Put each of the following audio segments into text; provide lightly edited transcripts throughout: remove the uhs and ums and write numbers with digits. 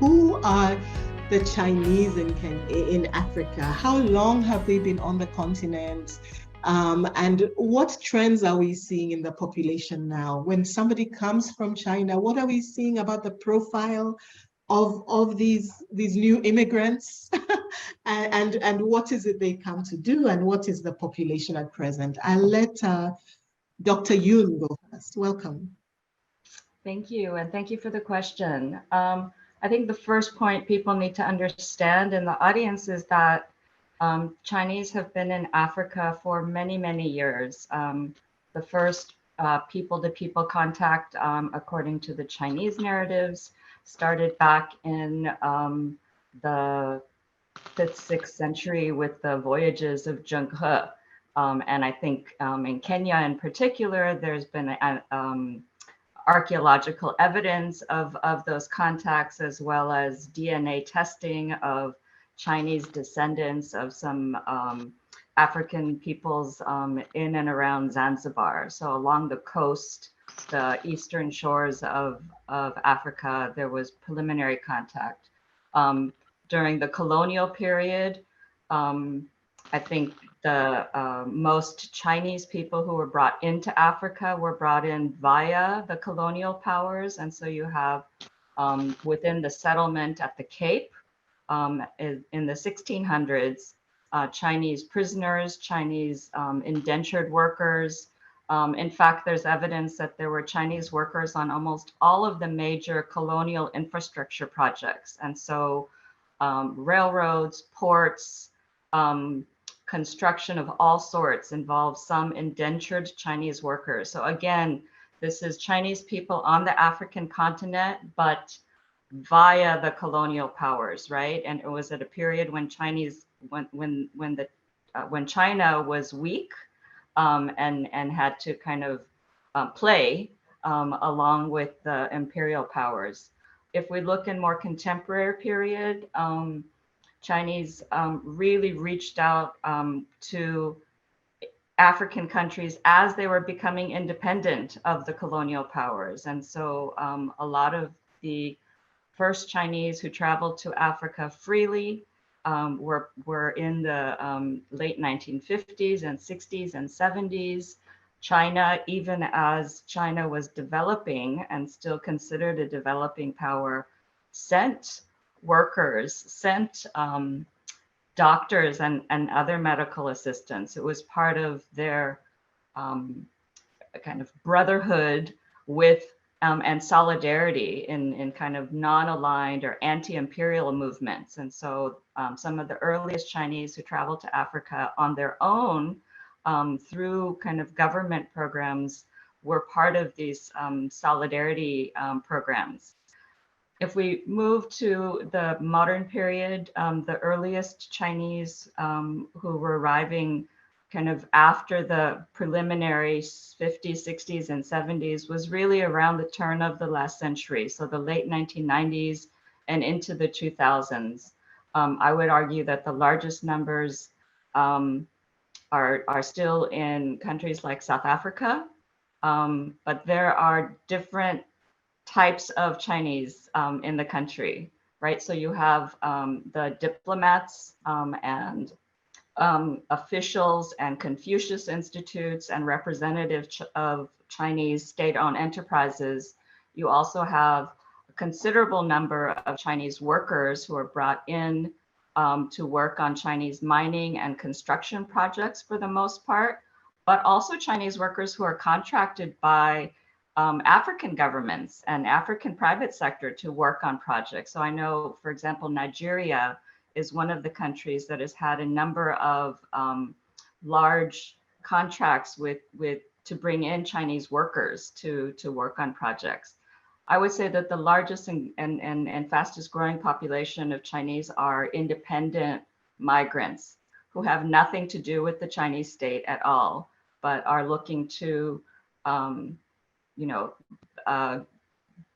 who are the Chinese in Africa? How long have they been on the continent? And what trends are we seeing in the population now? When somebody comes from China, what are we seeing about the profile of these new immigrants? And what is it they come to do? And what is the population at present? I'll let Dr. Yoon go first. Welcome. Thank you, and thank you for the question. I think the first point people need to understand in the audience is that Chinese have been in Africa for many, many years. The first people-to-people contact, according to the Chinese narratives, started back in the 5th, 6th century with the voyages of Zheng He. And I think in Kenya in particular, there's been archaeological evidence of those contacts, as well as DNA testing of Chinese descendants of some African peoples in and around Zanzibar. So along the coast, the eastern shores of Africa, there was preliminary contact. During the colonial period, I think the most Chinese people who were brought into Africa were brought in via the colonial powers. And so you have within the settlement at the Cape in the 1600s, Chinese prisoners, Chinese indentured workers. In fact, there's evidence that there were Chinese workers on almost all of the major colonial infrastructure projects. And so railroads, ports, construction of all sorts involves some indentured Chinese workers. So again, this is Chinese people on the African continent, but via the colonial powers, right? And it was at a period when when China was weak and had to kind of play along with the imperial powers. If we look in more contemporary period, Chinese really reached out to African countries as they were becoming independent of the colonial powers. And so a lot of the first Chinese who traveled to Africa freely were in the late 1950s and 60s and 70s. China, even as China was developing and still considered a developing power, sent workers, sent doctors and other medical assistants. It was part of their kind of brotherhood with and solidarity in kind of non-aligned or anti-imperial movements. And so some of the earliest Chinese who traveled to Africa on their own through kind of government programs were part of these solidarity programs. If we move to the modern period, the earliest Chinese who were arriving kind of after the preliminary 50s, 60s, and 70s was really around the turn of the last century. So the late 1990s and into the 2000s. I would argue that the largest numbers are still in countries like South Africa, but there are different types of Chinese in the country, right? So you have the diplomats and officials and Confucius institutes and representatives of Chinese state-owned enterprises. You also have a considerable number of Chinese workers who are brought in to work on Chinese mining and construction projects for the most part, but also Chinese workers who are contracted by African governments and African private sector to work on projects. So I know, for example, Nigeria is one of the countries that has had a number of large contracts to bring in Chinese workers to work on projects. I would say that the largest and fastest growing population of Chinese are independent migrants who have nothing to do with the Chinese state at all, but are looking to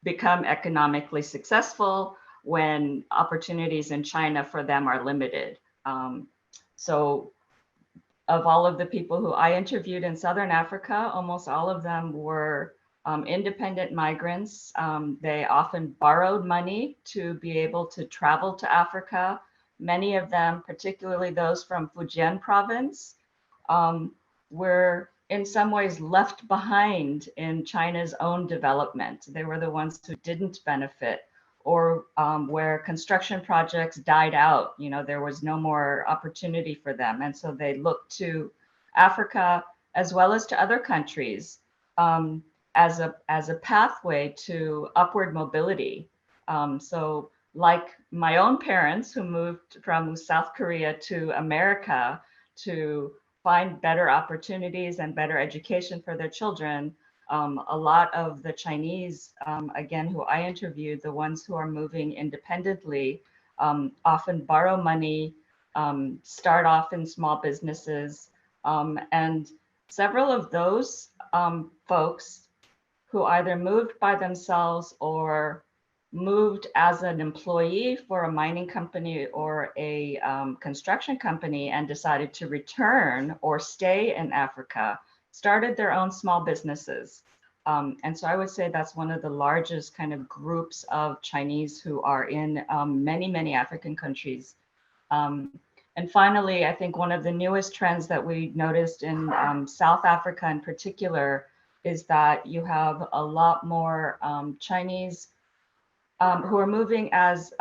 become economically successful when opportunities in China for them are limited. So of all of the people who I interviewed in Southern Africa, almost all of them were independent migrants. They often borrowed money to be able to travel to Africa. Many of them, particularly those from Fujian province, were in some ways left behind in China's own development. They were the ones who didn't benefit, or where construction projects died out. You know, there was no more opportunity for them. And so they looked to Africa as well as to other countries as a pathway to upward mobility. So like my own parents who moved from South Korea to America to find better opportunities and better education for their children, a lot of the Chinese, again, who I interviewed, the ones who are moving independently, often borrow money, start off in small businesses, and several of those folks who either moved by themselves or moved as an employee for a mining company or a construction company and decided to return or stay in Africa, started their own small businesses. And so I would say that's one of the largest kind of groups of Chinese who are in many, many African countries. And finally, I think one of the newest trends that we noticed in South Africa in particular is that you have a lot more Chinese who are moving as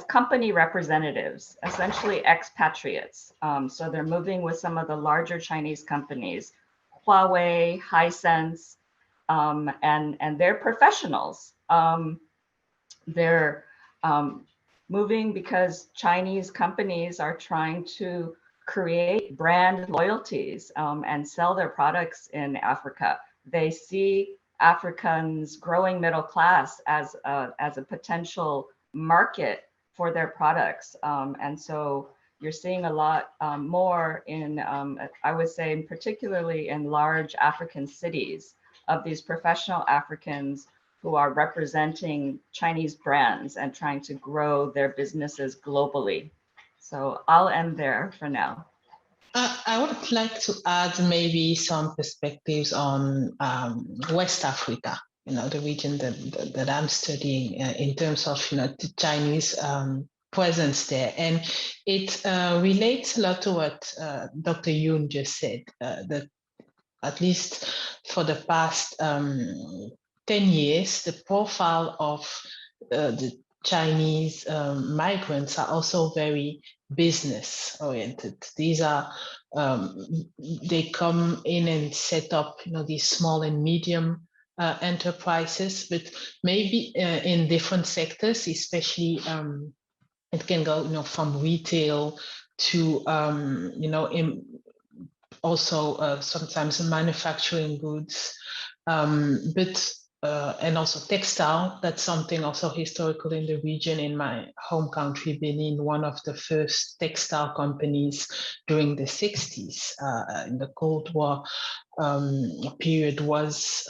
company representatives, essentially expatriates. So they're moving with some of the larger Chinese companies, Huawei, Hisense, and they're professionals. They're moving because Chinese companies are trying to create brand loyalties and sell their products in Africa. They see Africans' growing middle class as a potential market for their products. And so you're seeing a lot more in, I would say, particularly in large African cities, of these professional Africans who are representing Chinese brands and trying to grow their businesses globally. So I'll end there for now. I would like to add maybe some perspectives on West Africa, the region that I'm studying in terms of, the Chinese presence there. And it relates a lot to what Dr. Yoon just said, that at least for the past 10 years, the profile of the Chinese migrants are also very business oriented. These are, they come in and set up, these small and medium enterprises, but maybe in different sectors, especially it can go, from retail to, also sometimes manufacturing goods, but and also textile. That's something also historical in the region. In my home country, Benin, one of the first textile companies during the 60s in the Cold War period was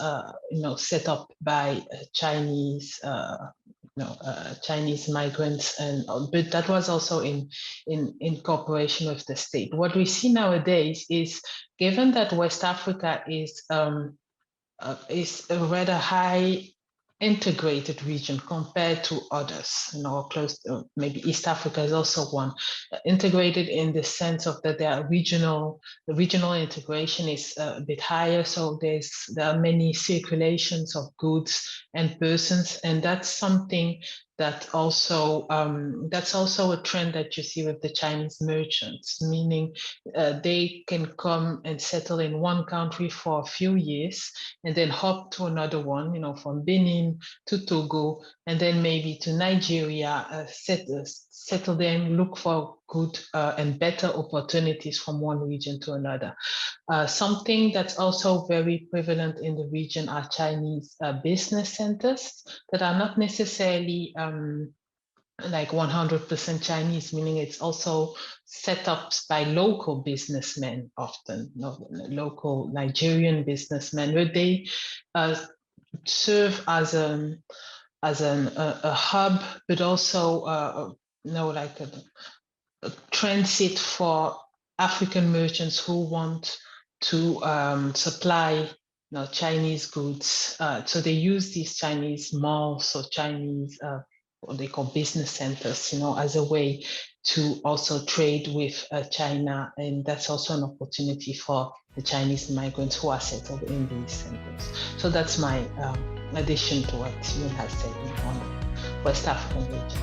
set up by Chinese Chinese migrants, and but that was also in cooperation with the state. What we see nowadays is, given that West Africa is a rather high integrated region compared to others, close to, maybe East Africa is also one, integrated in the sense of that the regional integration is a bit higher. So there are many circulations of goods and persons, and that's something that also that's also a trend that you see with the Chinese merchants, meaning they can come and settle in one country for a few years and then hop to another one, from Benin to Togo, and then maybe to Nigeria, settle there and look for good and better opportunities from one region to another. Something that's also very prevalent in the region are Chinese business centers that are not necessarily like 100% Chinese, meaning it's also set up by local businessmen, often local Nigerian businessmen, where they serve as a hub, but also like a transit for African merchants who want to supply Chinese goods. So they use these Chinese malls or Chinese, what they call business centers, as a way to also trade with China. And that's also an opportunity for the Chinese migrants who are settled in these centers. So that's my addition to what Yoon has said on the West African region.